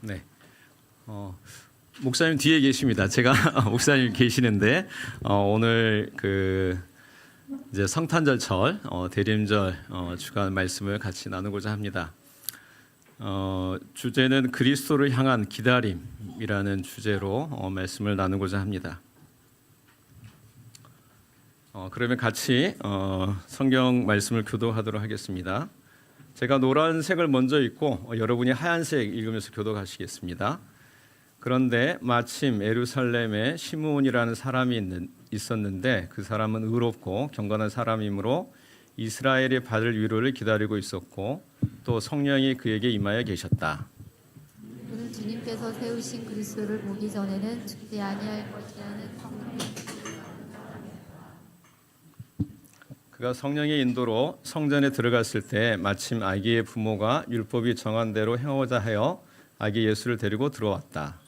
네. 목사님 뒤에 계십니다. 제가 목사님 계시는데 오늘 이제 성탄절철 대림절 주간 말씀을 같이 나누고자 합니다. 주제는 그리스도를 향한 기다림이라는 주제로 말씀을 나누고자 합니다. 그러면 같이 성경 말씀을 교독하도록 하겠습니다. 제가 노란색을 먼저 읽고 여러분이 하얀색 읽으면서 교독하시겠습니다. 그런데 마침 예루살렘에 시므온이라는 사람이 있었는데 그 사람은 의롭고 경건한 사람이므로 이스라엘이 받을 위로를 기다리고 있었고 또 성령이 그에게 임하여 계셨다. 그는 주님께서 세우신 그리스도를 보기 전에는 죽지 아니할 것이라는 성령이 그가 성령의 인도로 성전에 들어갔을 때 마침 아기의 부모가 율법이 정한 대로 행하고자 하여 아기 예수를 데리고 들어왔다.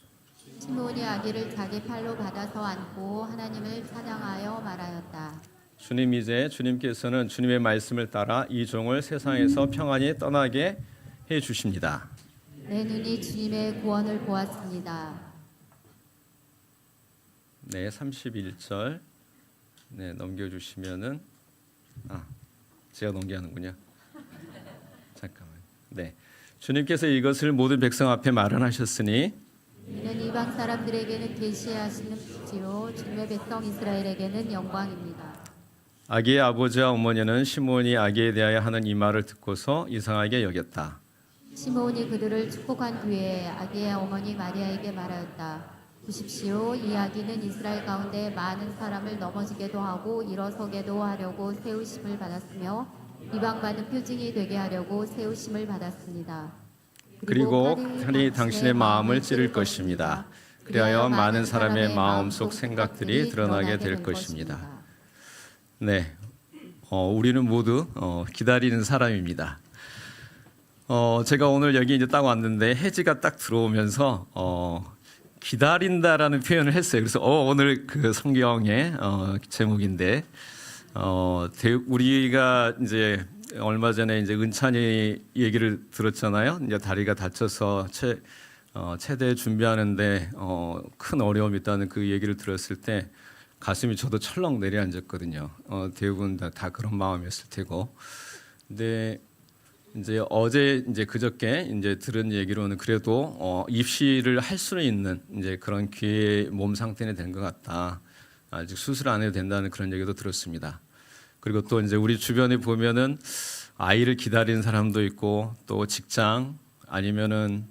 시므온이 아기를 자기 팔로 받아서 안고 하나님을 찬양하여 말하였다. 주님께서는 주님의 말씀을 따라 이 종을 세상에서 평안히 떠나게 해 주십니다. 내 눈이 주님의 구원을 보았습니다. 네, 31절 넘겨주시면은 제가 넘겨야 하는군요. 잠깐만. 네, 주님께서 이것을 모든 백성 앞에 말하셨으니 이는 이방 사람들에게는 계시하시는 빛이요 주님의 백성 이스라엘에게는 영광입니다. 아기의 아버지와 어머니는 시므온이 아기에 대하여 하는 이 말을 듣고서 이상하게 여겼다. 시므온이 그들을 축복한 뒤에 아기의 어머니 마리아에게 말하였다. 보십시오, 이 아기는 이스라엘 가운데 많은 사람을 넘어지게도 하고 일어서게도 하려고 세우심을 받았으며 이방 많은 표징이 되게 하려고 세우심을 받았습니다. 그리고 칼이 당신의 마음을 찌를 것입니다. 그리하여 많은 사람의 마음속 생각들이 드러나게 될 것입니다. 네, 우리는 모두 기다리는 사람입니다. 제가 오늘 여기 이제 딱 왔는데 해지가 딱 들어오면서 기다린다라는 표현을 했어요. 그래서 오늘 그 성경의 제목인데 우리가 이제 얼마 전에 이제 은찬이 얘기를 들었잖아요. 이제 다리가 다쳐서 체대 준비하는데 큰 어려움이 있다는 그 얘기를 들었을 때 가슴이 저도 철렁 내려앉았거든요. 대부분 다 그런 마음이었을 테고. 근데 이제 어제 이제 그저께 이제 들은 얘기로는 그래도 입시를 할 수는 있는 이제 그런 기회의 몸 상태는 된 것 같다. 아직 수술 안 해도 된다는 그런 얘기도 들었습니다. 그리고 또 이제 우리 주변에 보면은 아이를 기다리는 사람도 있고 또 직장 아니면은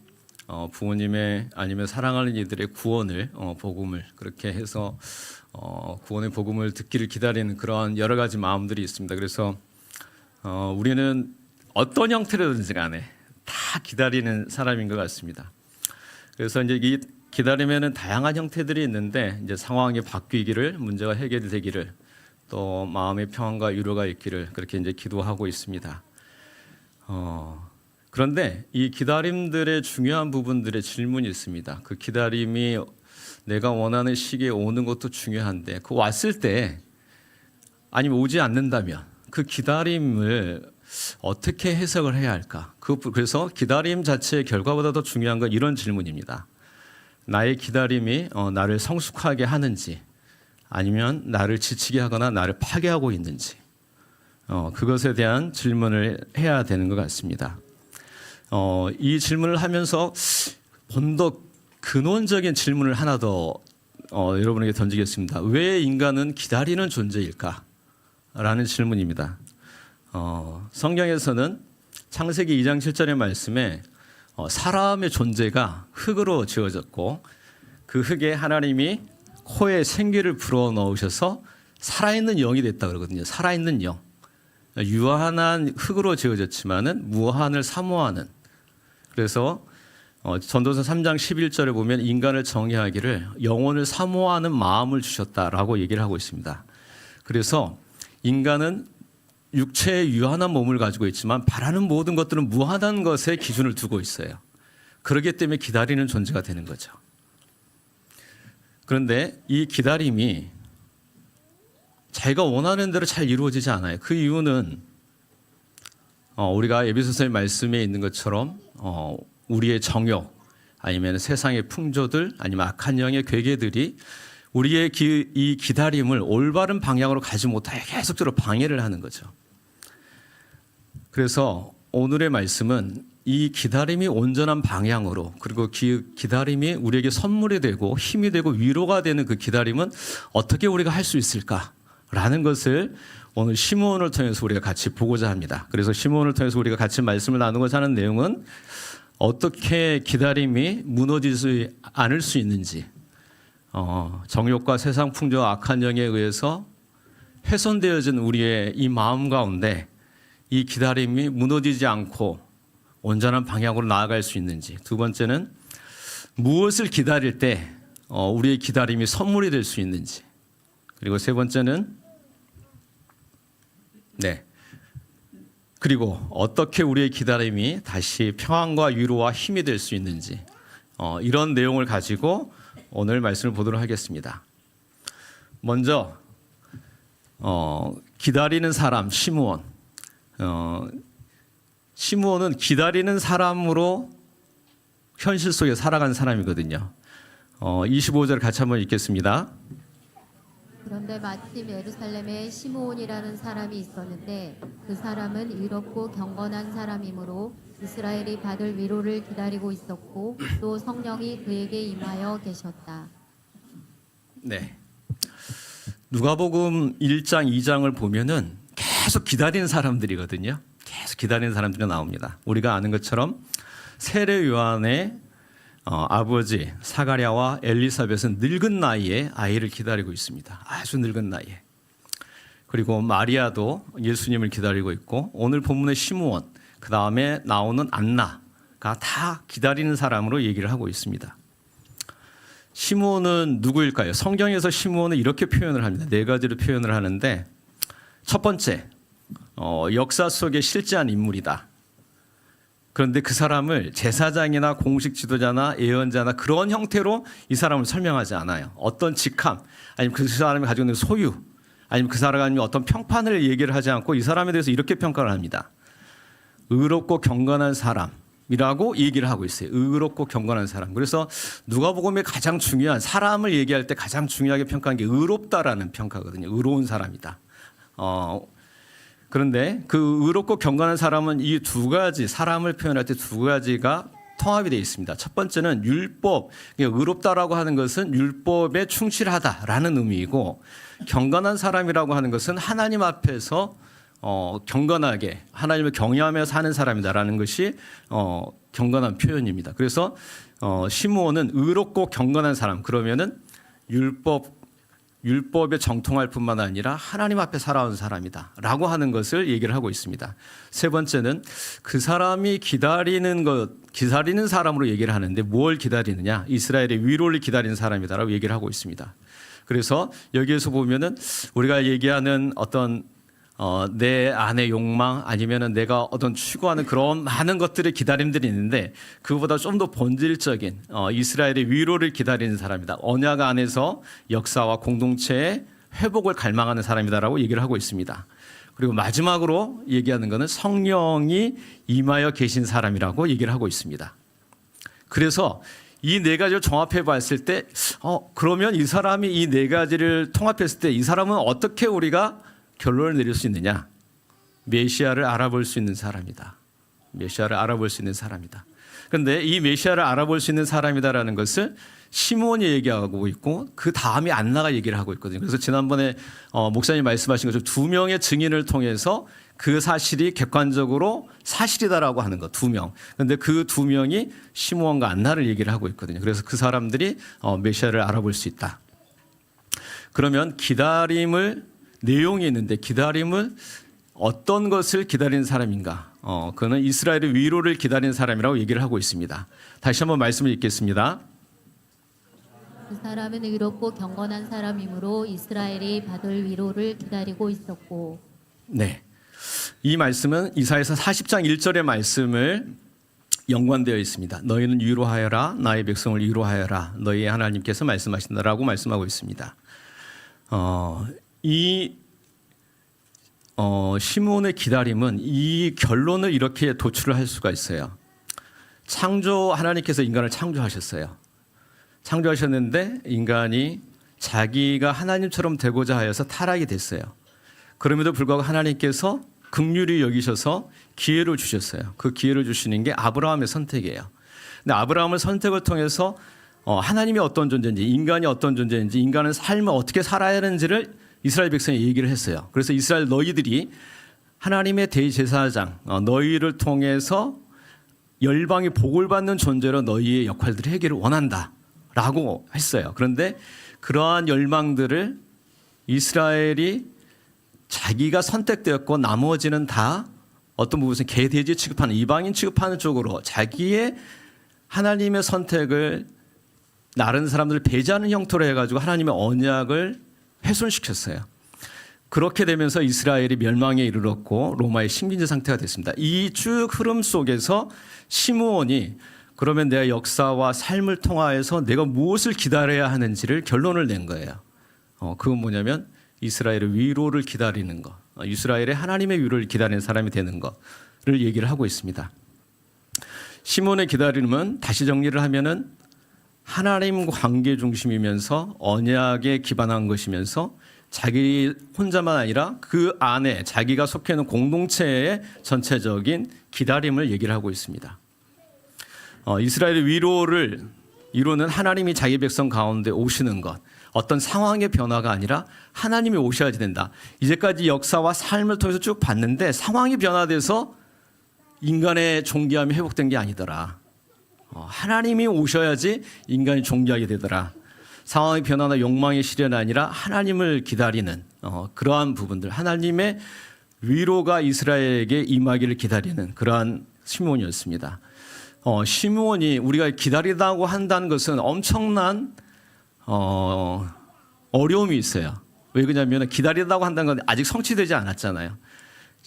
부모님의 아니면 사랑하는 이들의 구원을 복음을 그렇게 해서 구원의 복음을 듣기를 기다리는 그러한 여러 가지 마음들이 있습니다. 그래서 우리는 어떤 형태로든지 간에 다 기다리는 사람인 것 같습니다. 그래서 이제 이 기다림에는 다양한 형태들이 있는데 이제 상황이 바뀌기를 문제가 해결되기를 또 마음의 평안과 위로가 있기를 그렇게 이제 기도하고 있습니다. 그런데 이 기다림들의 중요한 부분들의 질문이 있습니다. 그 기다림이 내가 원하는 시기에 오는 것도 중요한데 그 왔을 때 아니면 오지 않는다면 그 기다림을 어떻게 해석을 해야 할까? 그래서 기다림 자체의 결과보다 더 중요한 건 이런 질문입니다. 나의 기다림이 나를 성숙하게 하는지 아니면 나를 지치게 하거나 나를 파괴하고 있는지 그것에 대한 질문을 해야 되는 것 같습니다. 이 질문을 하면서 좀 더 근원적인 질문을 하나 더 여러분에게 던지겠습니다. 왜 인간은 기다리는 존재일까? 라는 질문입니다. 성경에서는 창세기 2장 7절의 말씀에 사람의 존재가 흙으로 지어졌고 그 흙에 하나님이 코에 생기를 불어넣으셔서 살아있는 영이 됐다 그러거든요. 살아있는 영. 유한한 흙으로 지어졌지만은 무한을 사모하는. 그래서 전도서 3장 11절에 보면 인간을 정의하기를 영혼을 사모하는 마음을 주셨다라고 얘기를 하고 있습니다. 그래서 인간은 육체의 유한한 몸을 가지고 있지만 바라는 모든 것들은 무한한 것에 기준을 두고 있어요. 그렇기 때문에 기다리는 존재가 되는 거죠. 그런데 이 기다림이 자기가 원하는 대로 잘 이루어지지 않아요. 그 이유는 우리가 에베소서의 말씀에 있는 것처럼 우리의 정욕 아니면 세상의 풍조들 아니면 악한 영의 괴계들이 우리의 이 기다림을 올바른 방향으로 가지 못하게 계속적으로 방해를 하는 거죠. 그래서 오늘의 말씀은 이 기다림이 온전한 방향으로, 그리고 기다림이 우리에게 선물이 되고 힘이 되고 위로가 되는 그 기다림은 어떻게 우리가 할 수 있을까라는 것을 오늘 시므온을 통해서 우리가 같이 보고자 합니다. 그래서 시므온을 통해서 우리가 같이 말씀을 나누고자 하는 내용은 어떻게 기다림이 무너지지 않을 수 있는지, 정욕과 세상 풍조와 악한 영에 의해서 훼손되어진 우리의 이 마음 가운데 이 기다림이 무너지지 않고 온전한 방향으로 나아갈 수 있는지, 두 번째는 무엇을 기다릴 때 우리의 기다림이 선물이 될 수 있는지, 그리고 세 번째는 그리고 어떻게 우리의 기다림이 다시 평안과 위로와 힘이 될 수 있는지, 이런 내용을 가지고 오늘 말씀을 보도록 하겠습니다. 먼저 기다리는 사람 시므온. 시므온은 기다리는 사람으로 현실 속에 살아간 사람이거든요. 25절 같이 한번 읽겠습니다. 그런데 마침 예루살렘에 시므온이라는 사람이 있었는데 그 사람은 의롭고 경건한 사람이므로 이스라엘이 받을 위로를 기다리고 있었고 또 성령이 그에게 임하여 계셨다. 네. 누가복음 1장, 2장을 보면은 계속 기다리는 사람들이거든요. 계속 기다리는 사람들이 나옵니다. 우리가 아는 것처럼 세례 요한의 아버지 사가랴와 엘리사벳은 늙은 나이에 아이를 기다리고 있습니다. 아주 늙은 나이에. 그리고 마리아도 예수님을 기다리고 있고, 오늘 본문의 시므온, 그 다음에 나오는 안나가 다 기다리는 사람으로 얘기를 하고 있습니다. 시므온은 누구일까요? 성경에서 시므온은 이렇게 표현을 합니다. 네 가지로 표현을 하는데, 첫 번째, 역사 속에 실제한 인물이다. 그런데 그 사람을 제사장이나 공식 지도자나 예언자나 그런 형태로 이 사람을 설명하지 않아요. 어떤 직함, 아니면 그 사람이 가지고 있는 소유, 아니면 그 사람이 어떤 평판을 얘기를 하지 않고 이 사람에 대해서 이렇게 평가를 합니다. 의롭고 경건한 사람이라고 얘기를 하고 있어요. 의롭고 경건한 사람. 그래서 누가복음의 가장 중요한, 사람을 얘기할 때 가장 중요하게 평가한 게 의롭다라는 평가거든요. 의로운 사람이다. 그런데 그 의롭고 경건한 사람은 이 두 가지, 사람을 표현할 때 두 가지가 통합이 되어 있습니다. 첫 번째는 율법, 의롭다라고 하는 것은 율법에 충실하다라는 의미이고, 경건한 사람이라고 하는 것은 하나님 앞에서 경건하게 하나님을 경외하며 사는 사람이다라는 것이 경건한 표현입니다. 그래서 시므온은 의롭고 경건한 사람, 그러면은 율법에 정통할 뿐만 아니라 하나님 앞에 살아온 사람이다라고 하는 것을 얘기를 하고 있습니다. 세 번째는 그 사람이 기다리는 사람으로 얘기를 하는데, 뭘 기다리느냐? 이스라엘의 위로를 기다리는 사람이다라고 얘기를 하고 있습니다. 그래서 여기에서 보면은 우리가 얘기하는 어떤 내 안의 욕망, 아니면은 내가 어떤 추구하는 그런 많은 것들의 기다림들이 있는데, 그보다 좀 더 본질적인 이스라엘의 위로를 기다리는 사람이다. 언약 안에서 역사와 공동체의 회복을 갈망하는 사람이다라고 얘기를 하고 있습니다. 그리고 마지막으로 얘기하는 것은 성령이 임하여 계신 사람이라고 얘기를 하고 있습니다. 그래서 이 네 가지를 종합해 봤을 때 그러면 이 사람이 이 네 가지를 통합했을 때 이 사람은 어떻게 우리가 결론을 내릴 수 있느냐? 메시아를 알아볼 수 있는 사람이다. 메시아를 알아볼 수 있는 사람이다. 그런데 이 메시아를 알아볼 수 있는 사람이다라는 것을 시므온이 얘기하고 있고, 그 다음에 안나가 얘기를 하고 있거든요. 그래서 지난번에 목사님 말씀하신 것처럼 두 명의 증인을 통해서 그 사실이 객관적으로 사실이다라고 하는 것, 두 명. 그런데 그 두 명이 시므온과 안나를 얘기를 하고 있거든요. 그래서 그 사람들이 메시아를 알아볼 수 있다. 그러면 내용이 있는데, 기다림을 어떤 것을 기다리는 사람인가? 그는 이스라엘의 위로를 기다리는 사람이라고 얘기를 하고 있습니다. 다시 한번 말씀을 읽겠습니다. 그 사람은 의롭고 경건한 사람이므로 이스라엘이 받을 위로를 기다리고 있었고. 네. 이 말씀은 이사야서 40장 1절의 말씀을 연관되어 있습니다. 너희는 위로하여라, 나의 백성을 위로하여라, 너희의 하나님께서 말씀하신다라고 말씀하고 있습니다. 이 시므온의 기다림은 이 결론을 이렇게 도출을 할 수가 있어요. 하나님께서 인간을 창조하셨어요. 창조하셨는데 인간이 자기가 하나님처럼 되고자 하여서 타락이 됐어요. 그럼에도 불구하고 하나님께서 긍휼히 여기셔서 기회를 주셨어요. 그 기회를 주시는 게 아브라함의 선택이에요. 근데 아브라함의 선택을 통해서 하나님이 어떤 존재인지, 인간이 어떤 존재인지, 인간은 삶을 어떻게 살아야 하는지를 이스라엘 백성이 얘기를 했어요. 그래서 이스라엘 너희들이 하나님의 대제사장, 너희를 통해서 열방이 복을 받는 존재로 너희의 역할들을 하기를 원한다라고 했어요. 그런데 그러한 열망들을 이스라엘이 자기가 선택되었고 나머지는 다 어떤 부분에서 개돼지 취급하는, 이방인 취급하는 쪽으로 자기의 하나님의 선택을 다른 사람들을 배제하는 형태로 해가지고 하나님의 언약을 훼손시켰어요. 그렇게 되면서 이스라엘이 멸망에 이르렀고 로마의 식민지 상태가 됐습니다. 이 쭉 흐름 속에서 시므온이 그러면 내 역사와 삶을 통하여서 내가 무엇을 기다려야 하는지를 결론을 낸 거예요. 그건 뭐냐면 이스라엘의 위로를 기다리는 것, 이스라엘의 하나님의 위로를 기다리는 사람이 되는 것을 얘기를 하고 있습니다. 시므온의 기다림은 다시 정리를 하면은 하나님 관계 중심이면서 언약에 기반한 것이면서 자기 혼자만 아니라 그 안에 자기가 속해 있는 공동체의 전체적인 기다림을 얘기를 하고 있습니다. 이스라엘의 위로를 이루는 하나님이 자기 백성 가운데 오시는 것, 어떤 상황의 변화가 아니라 하나님이 오셔야지 된다. 이제까지 역사와 삶을 통해서 쭉 봤는데 상황이 변화돼서 인간의 존귀함이 회복된 게 아니더라. 하나님이 오셔야지 인간이 존귀하게 되더라. 상황의 변화나 욕망의 실현이 아니라 하나님을 기다리는 그러한 부분들, 하나님의 위로가 이스라엘에게 임하기를 기다리는 그러한 시므온이었습니다. 시므온이 우리가 기다리다고 한다는 것은 엄청난 어려움이 있어요. 왜 그러냐면 기다리다고 한다는 건 아직 성취되지 않았잖아요.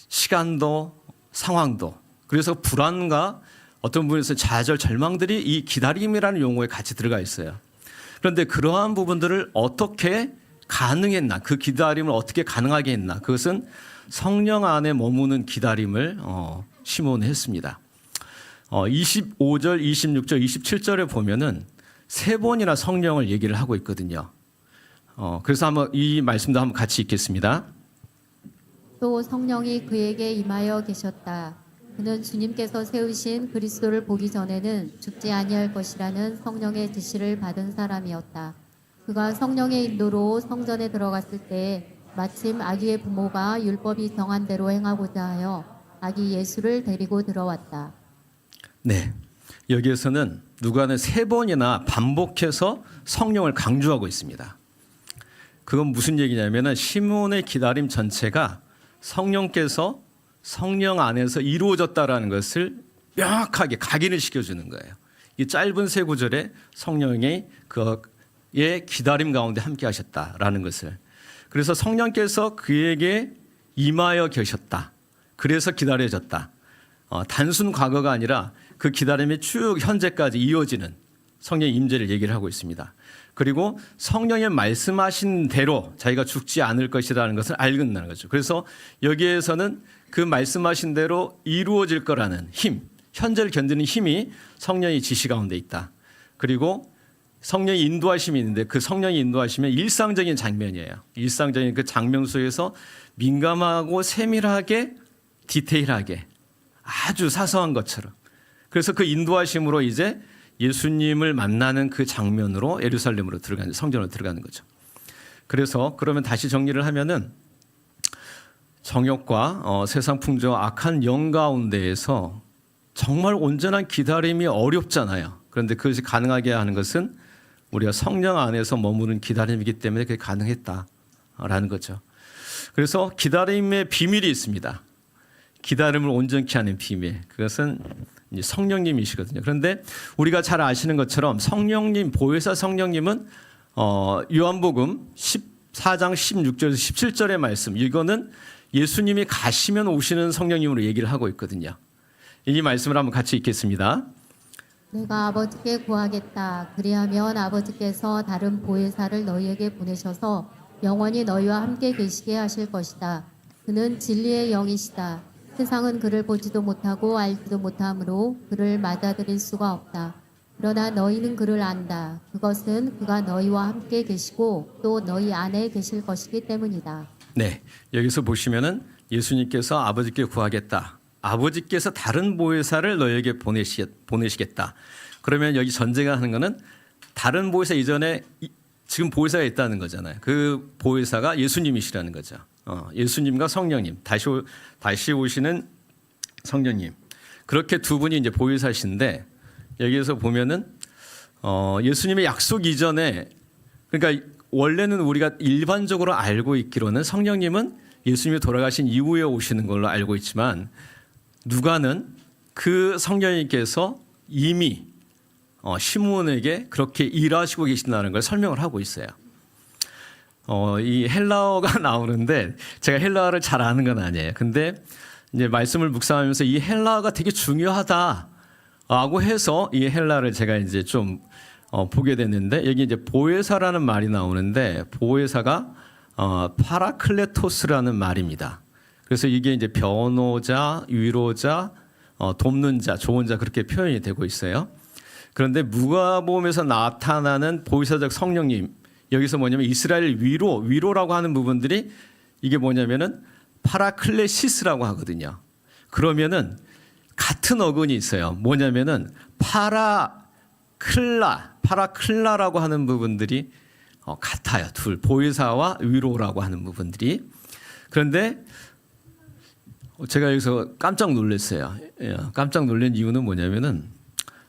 시간도 상황도. 그래서 불안과 어떤 부분에서 좌절, 절망들이 이 기다림이라는 용어에 같이 들어가 있어요. 그런데 그러한 부분들을 어떻게 가능했나, 그 기다림을 어떻게 가능하게 했나, 그것은 성령 안에 머무는 기다림을 시므온이 했습니다. 25절, 26절, 27절에 보면은 세 번이나 성령을 얘기를 하고 있거든요. 그래서 한번 이 말씀도 한번 같이 읽겠습니다. 또 성령이 그에게 임하여 계셨다. 그는 주님께서 세우신 그리스도를 보기 전에는 죽지 아니할 것이라는 성령의 지시를 받은 사람이었다. 그가 성령의 인도로 성전에 들어갔을 때 마침 아기의 부모가 율법이 정한 대로 행하고자 하여 아기 예수를 데리고 들어왔다. 네, 여기에서는 누가는 세 번이나 반복해서 성령을 강조하고 있습니다. 그건 무슨 얘기냐면은 시므온의 기다림 전체가 성령께서 성령 안에서 이루어졌다라는 것을 명확하게 각인을 시켜주는 거예요. 이 짧은 세 구절에 성령의 그의 기다림 가운데 함께 하셨다라는 것을. 그래서 성령께서 그에게 임하여 계셨다. 그래서 기다려졌다. 단순 과거가 아니라 그 기다림이 쭉 현재까지 이어지는 성령의 임재를 얘기를 하고 있습니다. 그리고 성령의 말씀하신 대로 자기가 죽지 않을 것이라는 것을 알겠다는 거죠. 그래서 여기에서는 그 말씀하신 대로 이루어질 거라는 힘, 현재를 견디는 힘이 성령의 지시 가운데 있다. 그리고 성령의 인도하심이 있는데 그 성령의 인도하심은 일상적인 장면이에요. 일상적인 그 장면 속에서 민감하고 세밀하게 디테일하게 아주 사소한 것처럼. 그래서 그 인도하심으로 이제 예수님을 만나는 그 장면으로 예루살렘으로 들어가는, 성전으로 들어가는 거죠. 그래서 그러면 다시 정리를 하면은 정욕과 세상 풍조와 악한 영 가운데에서 정말 온전한 기다림이 어렵잖아요. 그런데 그것이 가능하게 하는 것은 우리가 성령 안에서 머무는 기다림이기 때문에 그게 가능했다라는 거죠. 그래서 기다림의 비밀이 있습니다. 기다림을 온전케 하는 비밀. 그것은 이제 성령님이시거든요. 그런데 우리가 잘 아시는 것처럼 성령님, 보혜사 성령님은 요한복음 14장 16절에서 17절의 말씀, 이거는 예수님이 가시면 오시는 성령님으로 얘기를 하고 있거든요. 이 말씀을 한번 같이 읽겠습니다. 내가 아버지께 구하겠다. 그리하면 아버지께서 다른 보혜사를 너희에게 보내셔서 영원히 너희와 함께 계시게 하실 것이다. 그는 진리의 영이시다. 세상은 그를 보지도 못하고 알지도 못하므로 그를 맞아들일 수가 없다. 그러나 너희는 그를 안다. 그것은 그가 너희와 함께 계시고 또 너희 안에 계실 것이기 때문이다. 네, 여기서 보시면은 예수님께서 아버지께 구하겠다. 아버지께서 다른 보혜사를 너희에게 보내시겠다. 그러면 여기 전제가 하는 거는 다른 보혜사 이전에 지금 보혜사가 있다는 거잖아요. 그 보혜사가 예수님이시라는 거죠. 예수님과 성령님, 다시 오시는 성령님. 그렇게 두 분이 이제 보혜사신데 여기에서 보면은 예수님의 약속 이전에, 그러니까 원래는 우리가 일반적으로 알고 있기로는 성령님은 예수님이 돌아가신 이후에 오시는 걸로 알고 있지만 누가는 그 성령님께서 이미 시므온에게 그렇게 일하시고 계신다는 걸 설명을 하고 있어요. 이 헬라어가 나오는데 제가 헬라어를 잘 아는 건 아니에요. 근데 이제 말씀을 묵상하면서 이 헬라어가 되게 중요하다라고 해서 이 헬라어를 제가 이제 좀 보게 됐는데 여기 이제 보혜사라는 말이 나오는데 보혜사가 파라클레토스라는 말입니다. 그래서 이게 이제 변호자, 위로자, 돕는 자, 좋은 자 그렇게 표현이 되고 있어요. 그런데 누가복음에서 나타나는 보혜사적 성령님 여기서 뭐냐면 이스라엘 위로라고 하는 부분들이 이게 뭐냐면은 파라클레시스라고 하거든요. 그러면은 같은 어근이 있어요. 뭐냐면은 파라클라라고 하는 부분들이 같아요. 둘 보혜사와 위로라고 하는 부분들이. 그런데 제가 여기서 깜짝 놀랐어요. 깜짝 놀란 이유는 뭐냐면은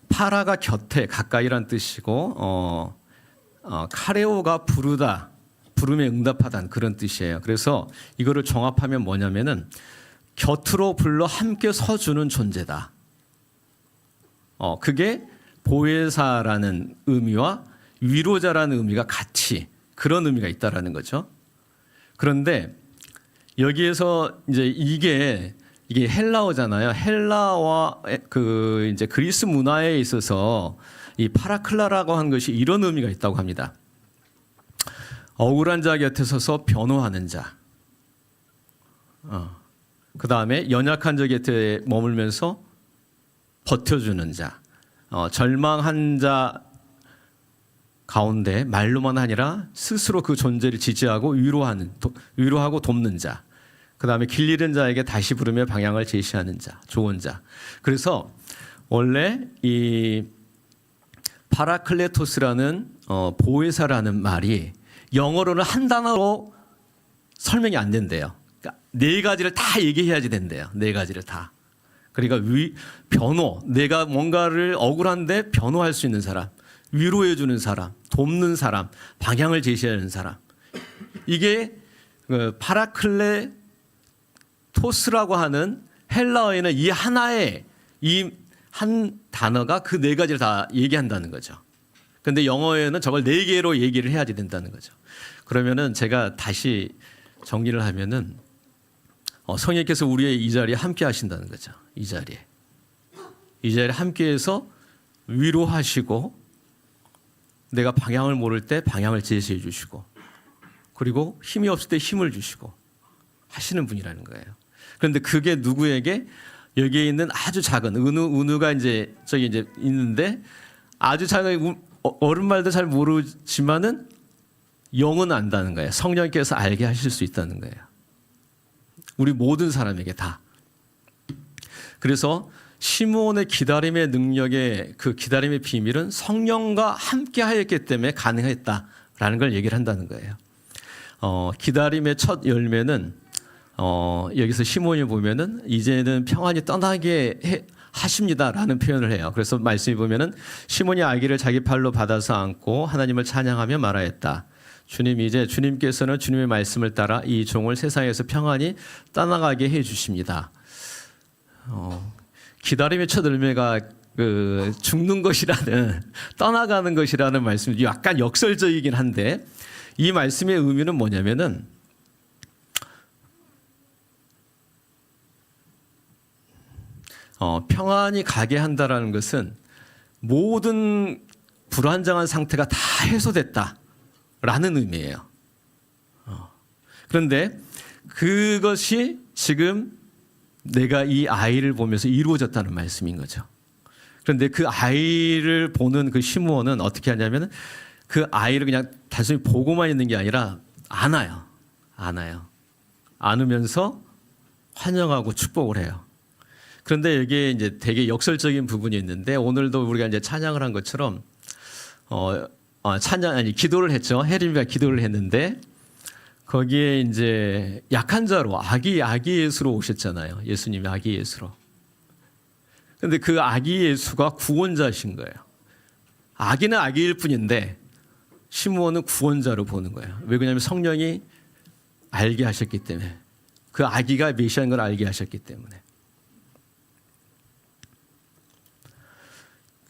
파라가 곁에 가까이란 뜻이고 카레오가 부르다, 부름에 응답하다는 그런 뜻이에요. 그래서 이거를 종합하면 뭐냐면은 곁으로 불러 함께 서주는 존재다. 그게 보혜사라는 의미와 위로자라는 의미가 같이 그런 의미가 있다라는 거죠. 그런데 여기에서 이제 이게 헬라어잖아요. 헬라와 그 이제 그리스 문화에 있어서 이 파라클라라고 하는 것이 이런 의미가 있다고 합니다. 억울한 자 곁에 서서 변호하는 자. 그 다음에 연약한 자 곁에 머물면서 버텨주는 자. 절망한 자 가운데 말로만 아니라 스스로 그 존재를 지지하고 위로하고 돕는 자. 그 다음에 길 잃은 자에게 다시 부르며 방향을 제시하는 자, 좋은 자. 그래서 원래 이 파라클레토스라는 보혜사라는 말이 영어로는 한 단어로 설명이 안 된대요. 그러니까 네 가지를 다 얘기해야지 된대요. 네 가지를 다. 그러니까 변호, 내가 뭔가를 억울한데 변호할 수 있는 사람, 위로해 주는 사람, 돕는 사람, 방향을 제시하는 사람. 이게 파라클레토스라고 하는 헬라어에는 이 하나의 이 한 단어가 그 네 가지를 다 얘기한다는 거죠. 그런데 영어에는 저걸 네 개로 얘기를 해야지 된다는 거죠. 그러면은 제가 다시 정리를 하면은 성령께서 우리의 이 자리에 함께 하신다는 거죠. 이 자리에 함께해서 위로하시고 내가 방향을 모를 때 방향을 제시해 주시고 그리고 힘이 없을 때 힘을 주시고 하시는 분이라는 거예요. 그런데 그게 누구에게 여기에 있는 아주 작은 은우가 이제 저기 이제 있는데 아주 작은 어른말도 잘 모르지만은 영은 안다는 거예요. 성령께서 알게 하실 수 있다는 거예요. 우리 모든 사람에게 다. 그래서 시므온의 기다림의 능력의 그 기다림의 비밀은 성령과 함께 하였기 때문에 가능했다라는 걸 얘기를 한다는 거예요. 기다림의 첫 열매는 여기서 시므온이 보면은 이제는 평안이 떠나게 하십니다라는 표현을 해요. 그래서 말씀이 보면은 시므온이 아기를 자기 팔로 받아서 안고 하나님을 찬양하며 말하였다. 주님 이제 주님께서는 주님의 말씀을 따라 이 종을 세상에서 평안히 떠나가게 해 주십니다. 기다림의 첫 열매가 죽는 것이라는 떠나가는 것이라는 말씀이 약간 역설적이긴 한데 이 말씀의 의미는 뭐냐면은 평안히 가게 한다라는 것은 모든 불안정한 상태가 다 해소됐다라는 의미예요. 그런데 그것이 지금 내가 이 아이를 보면서 이루어졌다는 말씀인 거죠. 그런데 그 아이를 보는 그 시므온은 어떻게 하냐면 그 아이를 그냥 단순히 보고만 있는 게 아니라 안아요. 안으면서 환영하고 축복을 해요. 그런데 여기에 이제 되게 역설적인 부분이 있는데 오늘도 우리가 이제 찬양을 한 것처럼 기도를 했죠. 혜림이가 기도를 했는데 거기에 이제 약한 자로 아기 예수로 오셨잖아요. 예수님이 아기 예수로. 그런데 그 아기 예수가 구원자신 거예요. 아기는 아기일 뿐인데 시므온은 구원자로 보는 거예요. 왜 그러냐면 성령이 알게 하셨기 때문에 그 아기가 메시아인 걸 알게 하셨기 때문에.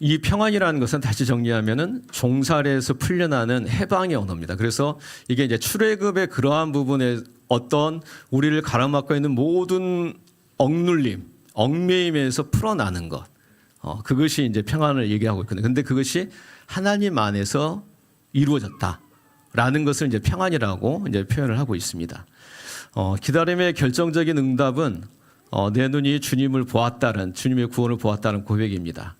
이 평안이라는 것은 다시 정리하면은 종살이에서 풀려나는 해방의 언어입니다. 그래서 이게 이제 출애굽의 그러한 부분에 어떤 우리를 가로막고 있는 모든 억눌림, 얽매임에서 풀어나는 것, 그것이 이제 평안을 얘기하고 있거든요. 근데 그것이 하나님 안에서 이루어졌다라는 것을 이제 평안이라고 이제 표현을 하고 있습니다. 기다림의 결정적인 응답은 내 눈이 주님을 보았다는 주님의 구원을 보았다는 고백입니다.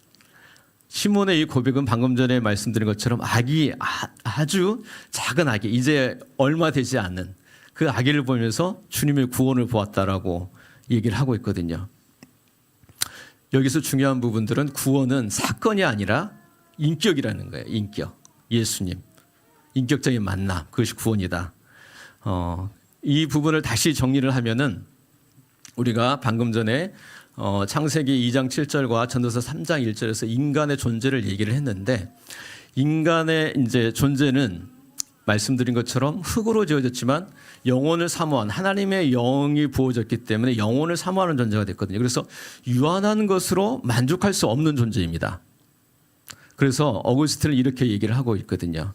시몬의 이 고백은 방금 전에 말씀드린 것처럼 아주 작은 아기, 이제 얼마 되지 않는 그 아기를 보면서 주님의 구원을 보았다라고 얘기를 하고 있거든요. 여기서 중요한 부분들은 구원은 사건이 아니라 인격이라는 거예요. 인격, 예수님, 인격적인 만남, 그것이 구원이다. 이 부분을 다시 정리를 하면은 우리가 방금 전에 창세기 2장 7절과 전도서 3장 1절에서 인간의 존재를 얘기를 했는데 인간의 이제 존재는 말씀드린 것처럼 흙으로 지어졌지만 영혼을 사모한 하나님의 영이 부어졌기 때문에 영혼을 사모하는 존재가 됐거든요. 그래서 유한한 것으로 만족할 수 없는 존재입니다. 그래서 어거스틴은 이렇게 얘기를 하고 있거든요.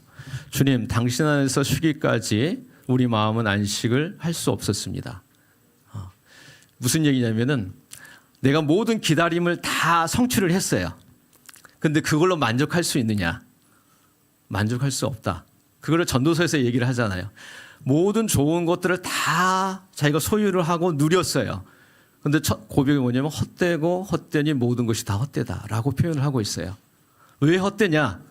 주님, 당신 안에서 쉬기까지 우리 마음은 안식을 할 수 없었습니다. 무슨 얘기냐면은 내가 모든 기다림을 다 성취를 했어요. 근데 그걸로 만족할 수 있느냐? 만족할 수 없다. 그거를 전도서에서 얘기를 하잖아요. 모든 좋은 것들을 다 자기가 소유를 하고 누렸어요. 근데 첫 고백이 뭐냐면 헛되고 헛되니 모든 것이 다 헛되다라고 표현을 하고 있어요. 왜 헛되냐?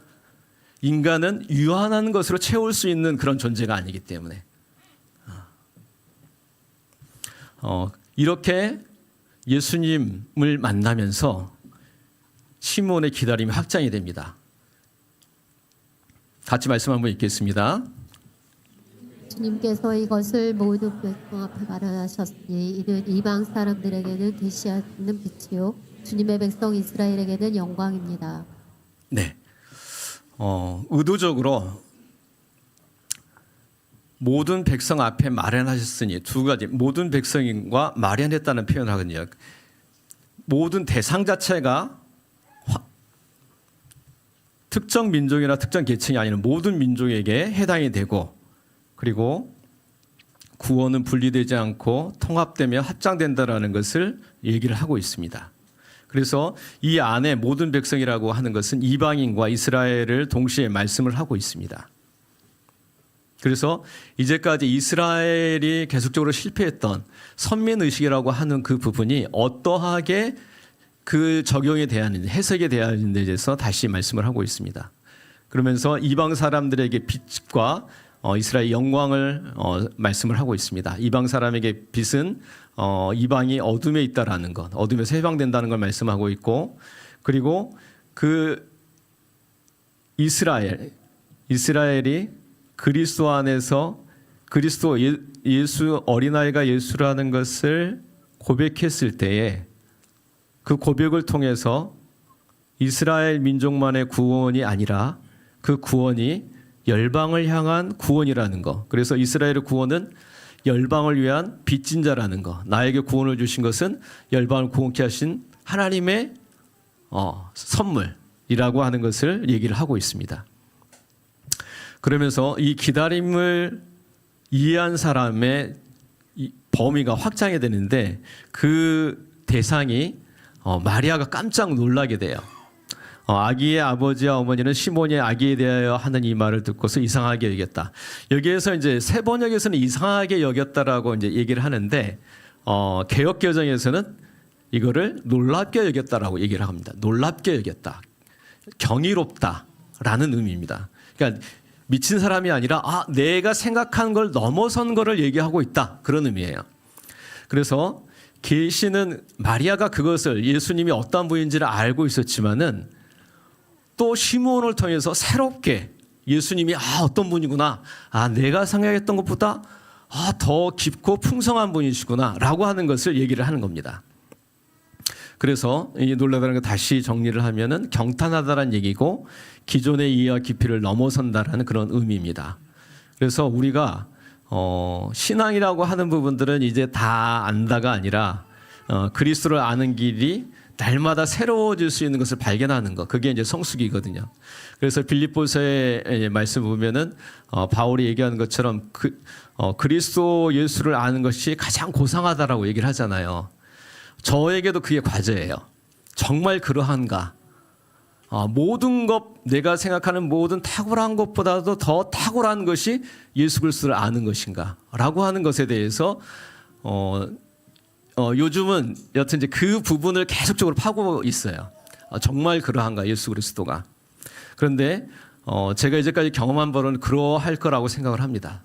인간은 유한한 것으로 채울 수 있는 그런 존재가 아니기 때문에. 이렇게 예수님을 만나면서 시몬의 기다림이 확장이 됩니다. 같이 말씀 한번 읽겠습니다. 주님께서 이것을 모두 백성 앞에 말하셨으니 이는 이방 사람들에게는 계시하는 빛이요 주님의 백성 이스라엘에게는 영광입니다. 네, 의도적으로 모든 백성 앞에 마련하셨으니 두 가지 모든 백성과 마련했다는 표현을 하거든요. 모든 대상 자체가 특정 민족이나 특정 계층이 아니라 모든 민족에게 해당이 되고 그리고 구원은 분리되지 않고 통합되며 합장된다라는 것을 얘기를 하고 있습니다. 그래서 이 안에 모든 백성이라고 하는 것은 이방인과 이스라엘을 동시에 말씀을 하고 있습니다. 그래서 이제까지 이스라엘이 계속적으로 실패했던 선민의식이라고 하는 그 부분이 어떠하게 그 적용에 대한 해석에 대한 데 대해서 다시 말씀을 하고 있습니다. 그러면서 이방 사람들에게 빛과 이스라엘 영광을 말씀을 하고 있습니다. 이방 사람에게 빛은 이방이 어둠에 있다라는 것, 어둠에서 해방된다는 걸 말씀하고 있고 그리고 그 이스라엘이 그리스도 안에서 그리스도 예수 어린아이가 예수라는 것을 고백했을 때에 그 고백을 통해서 이스라엘 민족만의 구원이 아니라 그 구원이 열방을 향한 구원이라는 것. 그래서 이스라엘의 구원은 열방을 위한 빚진 자라는 것. 나에게 구원을 주신 것은 열방을 구원케 하신 하나님의 선물이라고 하는 것을 얘기를 하고 있습니다. 그러면서 이 기다림을 이해한 사람의 범위가 확장이 되는데 그 대상이 마리아가 깜짝 놀라게 돼요. 아기의 아버지와 어머니는 시몬의 아기에 대하여 하는 이 말을 듣고서 이상하게 여겼다. 여기에서 이제 세 번역에서는 이상하게 여겼다라고 이제 얘기를 하는데 개역개정에서는 이거를 놀랍게 여겼다라고 얘기를 합니다. 놀랍게 여겼다. 경이롭다라는 의미입니다. 그러니까 미친 사람이 아니라 내가 생각한 걸 넘어선 거를 얘기하고 있다. 그런 의미예요. 그래서 계시는 마리아가 그것을 예수님이 어떤 분인지를 알고 있었지만은 또 시므온을 통해서 새롭게 예수님이 어떤 분이구나. 내가 생각했던 것보다 더 깊고 풍성한 분이시구나라고 하는 것을 얘기를 하는 겁니다. 그래서 이 놀라다는 거 다시 정리를 하면은 경탄하다라는 얘기고 기존의 이해와 깊이를 넘어선다라는 그런 의미입니다. 그래서 우리가 신앙이라고 하는 부분들은 이제 다 안다가 아니라 그리스도를 아는 길이 날마다 새로워질 수 있는 것을 발견하는 것, 그게 이제 성숙이거든요. 그래서 빌립보서의 말씀 보면은 바울이 얘기하는 것처럼 그리스도 예수를 아는 것이 가장 고상하다라고 얘기를 하잖아요. 저에게도 그게 과제예요. 정말 그러한가? 모든 것, 내가 생각하는 모든 탁월한 것보다도 더 탁월한 것이 예수 그리스도를 아는 것인가? 라고 하는 것에 대해서 요즘은 여튼 이제 그 부분을 계속적으로 파고 있어요. 정말 그러한가? 예수 그리스도가. 그런데 제가 이제까지 경험한 바로는 그러할 거라고 생각을 합니다.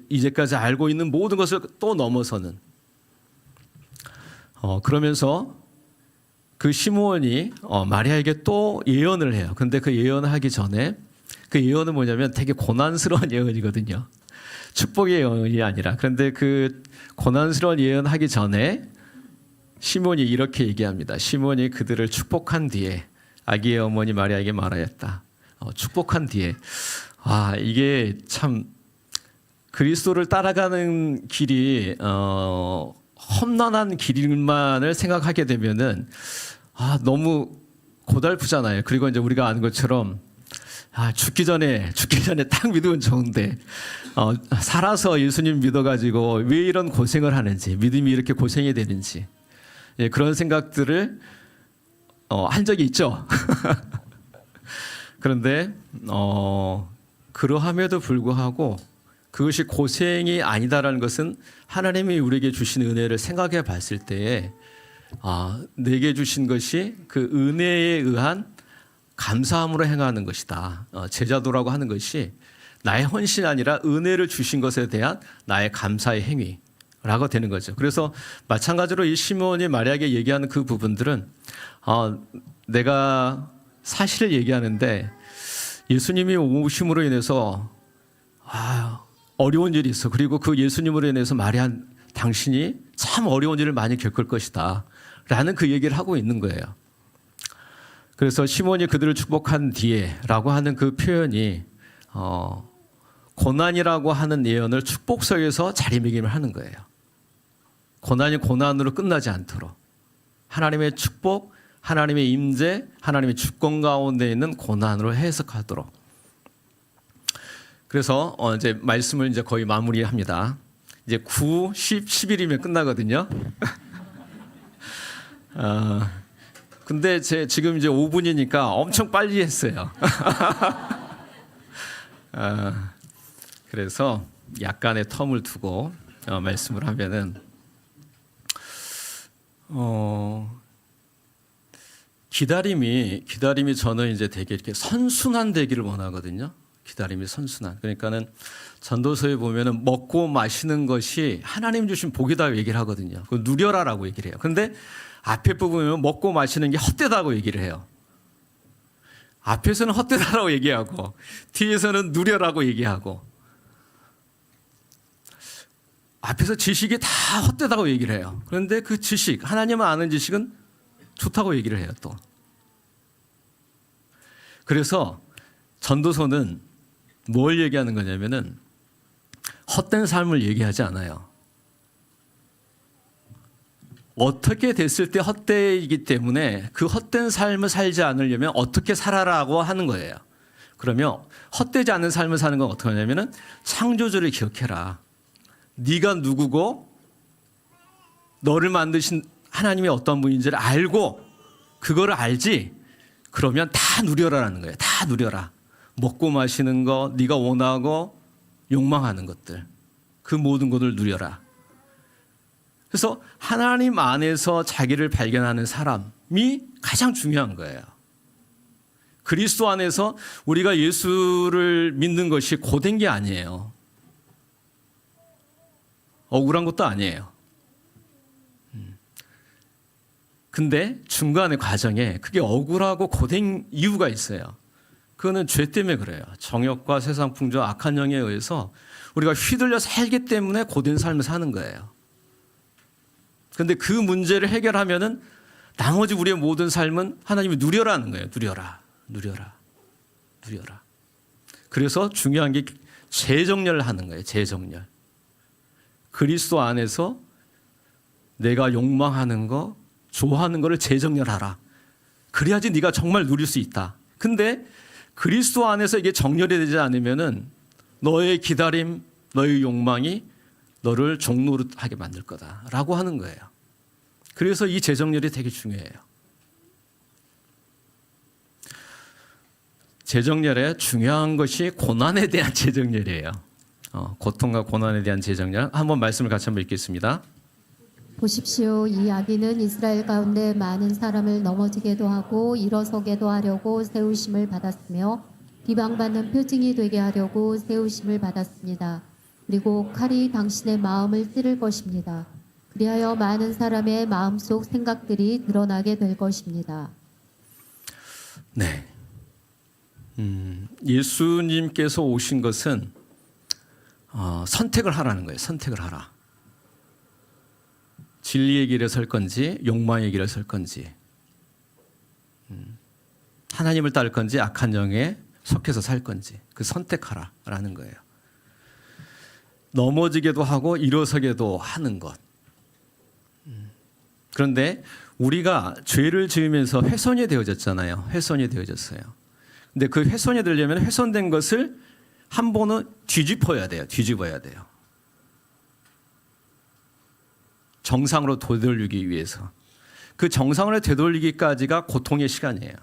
이제까지 알고 있는 모든 것을 또 넘어서는. 그러면서 그 시므온이 마리아에게 또 예언을 해요. 근데 그 예언을 하기 전에 그 예언은 뭐냐면 되게 고난스러운 예언이거든요. 축복의 예언이 아니라. 그런데 그 고난스러운 예언하기 전에 시므온이 이렇게 얘기합니다. 시므온이 그들을 축복한 뒤에 아기의 어머니 마리아에게 말하였다. 축복한 뒤에 이게 참 그리스도를 따라가는 길이 험난한 길만을 생각하게 되면은 너무 고달프잖아요. 그리고 이제 우리가 아는 것처럼 죽기 전에 딱 믿으면 좋은데 살아서 예수님 믿어가지고 왜 이런 고생을 하는지, 믿음이 이렇게 고생이 되는지, 그런 생각들을 한 적이 있죠. 그런데 그러함에도 불구하고 그것이 고생이 아니다라는 것은 하나님이 우리에게 주신 은혜를 생각해 봤을 때에 내게 주신 것이 그 은혜에 의한 감사함으로 행하는 것이다. 제자도라고 하는 것이 나의 헌신이 아니라 은혜를 주신 것에 대한 나의 감사의 행위라고 되는 거죠. 그래서 마찬가지로 이 시므온이 마리아에게 얘기하는 그 부분들은 내가 사실을 얘기하는데 예수님이 오심으로 인해서 어려운 일이 있어. 그리고 그 예수님으로 인해서 마리아 당신이 참 어려운 일을 많이 겪을 것이다. 라는 그 얘기를 하고 있는 거예요. 그래서 시몬이 그들을 축복한 뒤에 라고 하는 그 표현이 고난이라고 하는 예언을 축복석에서 자리매김을 하는 거예요. 고난이 고난으로 끝나지 않도록 하나님의 축복, 하나님의 임재, 하나님의 주권 가운데 있는 고난으로 해석하도록. 그래서 이제 말씀을 이제 거의 마무리합니다. 이제 9, 10, 11이면 끝나거든요. 근데 지금 이제 5분이니까 엄청 빨리 했어요. 그래서 약간의 텀을 두고 말씀을 하면은 기다림이 저는 이제 되게 이렇게 선순환 되기를 원하거든요. 기다림이 선순환. 그러니까는 전도서에 보면은 먹고 마시는 것이 하나님 주신 복이다 얘기를 하거든요. 그 누려라라고 얘기를 해요. 근데 앞에 부분은 먹고 마시는 게 헛되다고 얘기를 해요. 앞에서는 헛되다라고 얘기하고 뒤에서는 누려라고 얘기하고 앞에서 지식이 다 헛되다고 얘기를 해요. 그런데 그 지식, 하나님을 아는 지식은 좋다고 얘기를 해요, 또. 그래서 전도서는 뭘 얘기하는 거냐면은 헛된 삶을 얘기하지 않아요. 어떻게 됐을 때 헛되이기 때문에 그 헛된 삶을 살지 않으려면 어떻게 살아라고 하는 거예요. 그러면 헛되지 않은 삶을 사는 건 어떻게 하냐면은 창조주를 기억해라. 네가 누구고 너를 만드신 하나님이 어떤 분인지를 알고 그거를 알지. 그러면 다 누려라라는 거예요. 다 누려라. 먹고 마시는 거, 네가 원하고 욕망하는 것들, 그 모든 것을 누려라. 그래서 하나님 안에서 자기를 발견하는 사람이 가장 중요한 거예요. 그리스도 안에서 우리가 예수를 믿는 것이 고된 게 아니에요. 억울한 것도 아니에요. 근데 중간의 과정에 그게 억울하고 고된 이유가 있어요. 그거는 죄 때문에 그래요. 정욕과 세상 풍조, 악한 영에 의해서 우리가 휘둘려 살기 때문에 고된 삶을 사는 거예요. 그런데 그 문제를 해결하면은 나머지 우리의 모든 삶은 하나님이 누려라는 거예요. 누려라. 그래서 중요한 게 재정렬을 하는 거예요. 재정렬. 그리스도 안에서 내가 욕망하는 거, 좋아하는 거를 재정렬하라. 그래야지 네가 정말 누릴 수 있다. 근데 그리스도 안에서 이게 정렬이 되지 않으면은 너의 기다림, 너의 욕망이 너를 종노릇하게 만들 거다라고 하는 거예요. 그래서 이 재정렬이 되게 중요해요. 재정렬의 중요한 것이 고난에 대한 재정렬이에요. 고통과 고난에 대한 재정렬. 한번 말씀을 같이 한번 읽겠습니다. 보십시오. 이 아기는 이스라엘 가운데 많은 사람을 넘어지게도 하고 일어서게도 하려고 세우심을 받았으며 비방받는 표징이 되게 하려고 세우심을 받았습니다. 그리고 칼이 당신의 마음을 찌를 것입니다. 그리하여 많은 사람의 마음속 생각들이 드러나게 될 것입니다. 네. 예수님께서 오신 것은 선택을 하라는 거예요. 선택을 하라. 진리의 길에 설 건지 욕망의 길에 설 건지 하나님을 따를 건지 악한 영에 속해서 살 건지 그 선택하라라는 거예요. 넘어지게도 하고 일어서게도 하는 것. 그런데 우리가 죄를 지으면서 훼손이 되어졌잖아요. 훼손이 되어졌어요. 근데 그 훼손이 되려면 훼손된 것을 한 번은 뒤집어야 돼요. 정상으로 되돌리기 위해서. 그 정상으로 되돌리기까지가 고통의 시간이에요.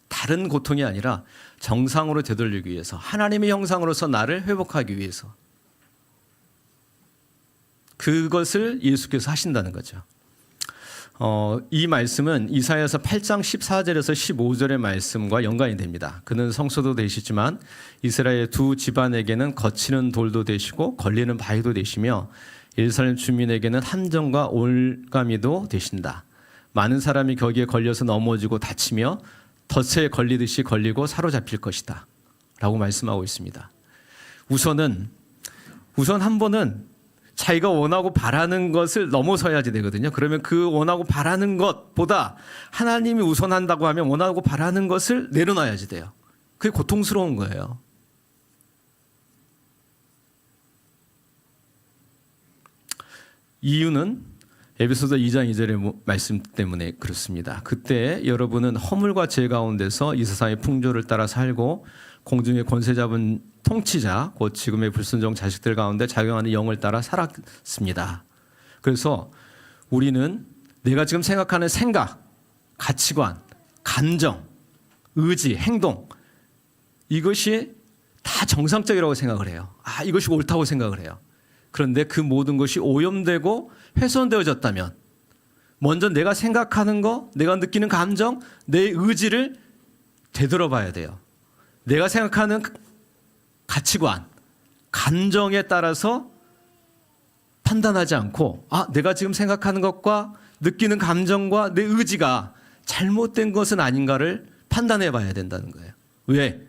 다른 고통이 아니라 정상으로 되돌리기 위해서, 하나님의 형상으로서 나를 회복하기 위해서. 그것을 예수께서 하신다는 거죠. 이 말씀은 이사야서 8장 14절에서 15절의 말씀과 연관이 됩니다. 그는 성소도 되시지만 이스라엘 두 집안에게는 거치는 돌도 되시고 걸리는 바위도 되시며 예루살렘 주민에게는 함정과 올가미도 되신다. 많은 사람이 거기에 걸려서 넘어지고 다치며 덫에 걸리듯이 걸리고 사로잡힐 것이다 라고 말씀하고 있습니다. 우선 한 번은 자기가 원하고 바라는 것을 넘어서야지 되거든요. 그러면 그 원하고 바라는 것보다 하나님이 우선한다고 하면 원하고 바라는 것을 내려놔야지 돼요. 그게 고통스러운 거예요. 이유는 에베소서 2장 2절의 말씀 때문에 그렇습니다. 그때 여러분은 허물과 죄 가운데서 이 세상의 풍조를 따라 살고 공중의 권세 잡은 통치자 곧 지금의 불순종 자식들 가운데 작용하는 영을 따라 살았습니다. 그래서 우리는 내가 지금 생각하는 생각, 가치관, 감정, 의지, 행동 이것이 다 정상적이라고 생각을 해요. 이것이 옳다고 생각을 해요. 그런데 그 모든 것이 오염되고 훼손되어졌다면 먼저 내가 생각하는 거, 내가 느끼는 감정, 내 의지를 되돌아봐야 돼요. 내가 생각하는 가치관, 감정에 따라서 판단하지 않고 내가 지금 생각하는 것과 느끼는 감정과 내 의지가 잘못된 것은 아닌가를 판단해 봐야 된다는 거예요. 왜?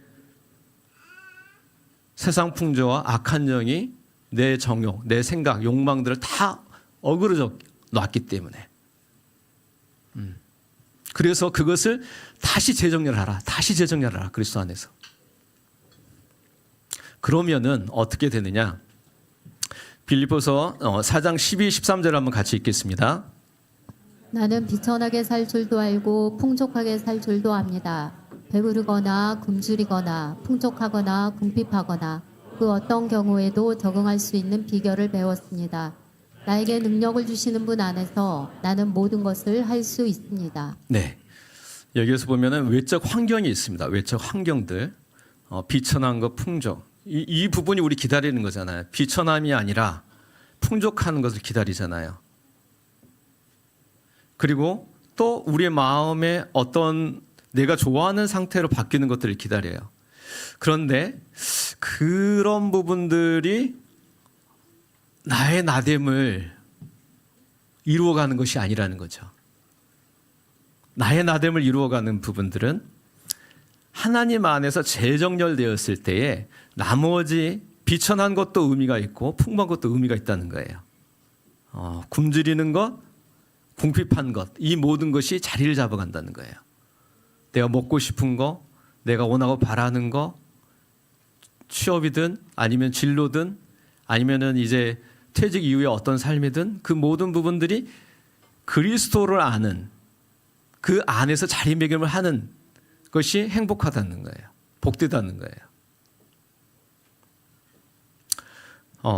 세상 풍조와 악한 영이 내 정욕, 내 생각, 욕망들을 다 어그러져 놨기 때문에. 그래서 그것을 다시 재정렬하라. 그리스도 안에서. 그러면은 어떻게 되느냐? 빌립보서 4장 12, 13절 한번 같이 읽겠습니다. 나는 비천하게 살 줄도 알고 풍족하게 살 줄도 압니다. 배부르거나 굶주리거나 풍족하거나 궁핍하거나 그 어떤 경우에도 적응할 수 있는 비결을 배웠습니다. 나에게 능력을 주시는 분 안에서 나는 모든 것을 할 수 있습니다. 네, 여기에서 보면은 외적 환경이 있습니다. 외적 환경들, 비천한 것, 풍족. 이 부분이 우리 기다리는 거잖아요. 비천함이 아니라 풍족한 것을 기다리잖아요. 그리고 또 우리의 마음에 어떤 내가 좋아하는 상태로 바뀌는 것들을 기다려요. 그런데 그런 부분들이 나의 나됨을 이루어가는 것이 아니라는 거죠. 나의 나됨을 이루어가는 부분들은 하나님 안에서 재정렬되었을 때에 나머지 비천한 것도 의미가 있고 풍부한 것도 의미가 있다는 거예요. 굶주리는 것, 궁핍한 것, 이 모든 것이 자리를 잡아간다는 거예요. 내가 먹고 싶은 거, 내가 원하고 바라는 거, 취업이든 아니면 진로든 아니면은 이제 퇴직 이후에 어떤 삶이든 그 모든 부분들이 그리스도를 아는 그 안에서 자리매김을 하는 것이 행복하다는 거예요. 복되다는 거예요.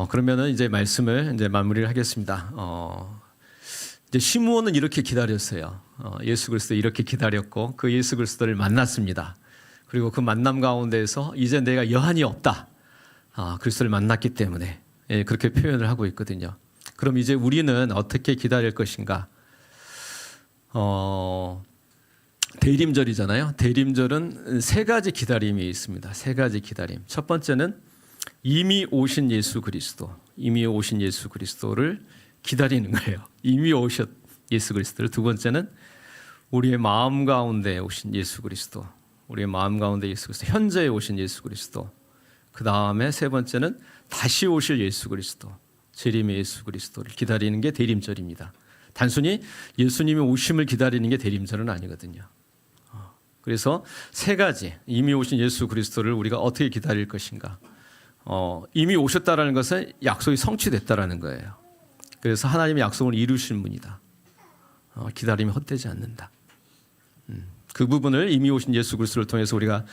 그러면은 이제 말씀을 이제 마무리를 하겠습니다. 이제 시므온은 이렇게 기다렸어요. 예수 그리스도 이렇게 기다렸고 그 예수 그리스도를 만났습니다. 그리고 그 만남 가운데에서 이제 내가 여한이 없다. 그리스도를 만났기 때문에 그렇게 표현을 하고 있거든요. 그럼 이제 우리는 어떻게 기다릴 것인가? 대림절이잖아요. 대림절은 세 가지 기다림이 있습니다. 세 가지 기다림. 첫 번째는 이미 오신 예수 그리스도, 이미 오신 예수 그리스도를 기다리는 거예요. 이미 오셨 예수 그리스도를. 두 번째는 우리의 마음 가운데 오신 예수 그리스도, 우리의 마음 가운데 예수 그리스도, 현재에 오신 예수 그리스도. 그 다음에 세 번째는 다시 오실 예수 그리스도, 재림의 예수 그리스도를 기다리는 게 대림절입니다. 단순히 예수님의 오심을 기다리는 게 대림절은 아니거든요. 그래서 세 가지, 이미 오신 예수 그리스도를 우리가 어떻게 기다릴 것인가? 이미 오셨다라는 것은 약속이 성취됐다라는 거예요. 그래서 하나님의 약속을 이루신 분이다. 기다림이 헛되지 않는다. 그 부분을 이미 오신 예수 그리스도를 통해서 우리가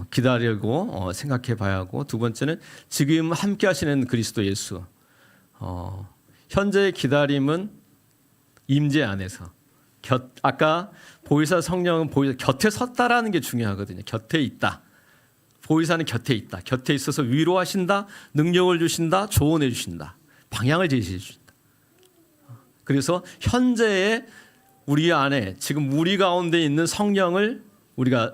기다리고 생각해 봐야 하고, 두 번째는 지금 함께 하시는 그리스도 예수. 현재의 기다림은 임재 안에서 아까 보혜사 성령은 곁에 섰다라는 게 중요하거든요. 곁에 있다. 보혜사는 곁에 있다. 곁에 있어서 위로하신다, 능력을 주신다, 조언해 주신다, 방향을 제시해 주신다. 그래서 현재의 우리 안에 지금 우리 가운데 있는 성령을 우리가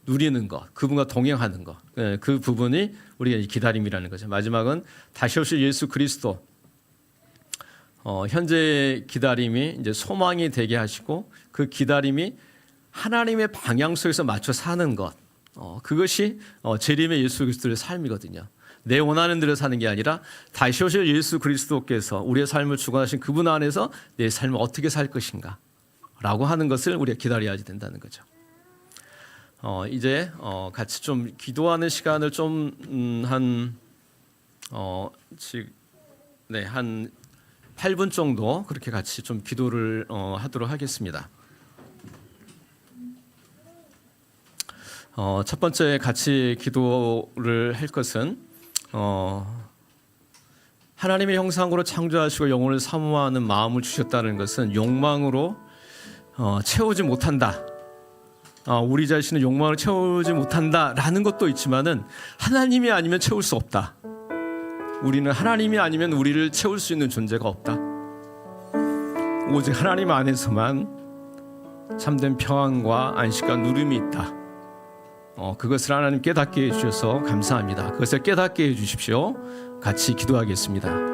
누리는 것, 그분과 동행하는 것, 그 부분이 우리의 기다림이라는 거죠. 마지막은 다시 오실 예수 그리스도. 현재의 기다림이 이제 소망이 되게 하시고 그 기다림이 하나님의 방향 속에서 맞춰 사는 것. 그것이 재림의 예수 그리스도의 삶이거든요. 내 원하는 대로 사는 게 아니라 다시 오실 예수 그리스도께서 우리의 삶을 주관하신 그분 안에서 내 삶을 어떻게 살 것인가 라고 하는 것을 우리가 기다려야 된다는 거죠. 이제 같이 좀 기도하는 시간을 좀 한 8분 정도 그렇게 같이 좀 기도를 하도록 하겠습니다. 첫 번째 같이 기도를 할 것은 하나님의 형상으로 창조하시고 영혼을 사모하는 마음을 주셨다는 것은 욕망으로 채우지 못한다. 우리 자신의 욕망을 채우지 못한다라는 것도 있지만은 하나님이 아니면 채울 수 없다. 우리는 하나님이 아니면 우리를 채울 수 있는 존재가 없다. 오직 하나님 안에서만 참된 평안과 안식과 누림이 있다. 그것을 하나님 깨닫게 해주셔서 감사합니다. 그것을 깨닫게 해주십시오. 같이 기도하겠습니다.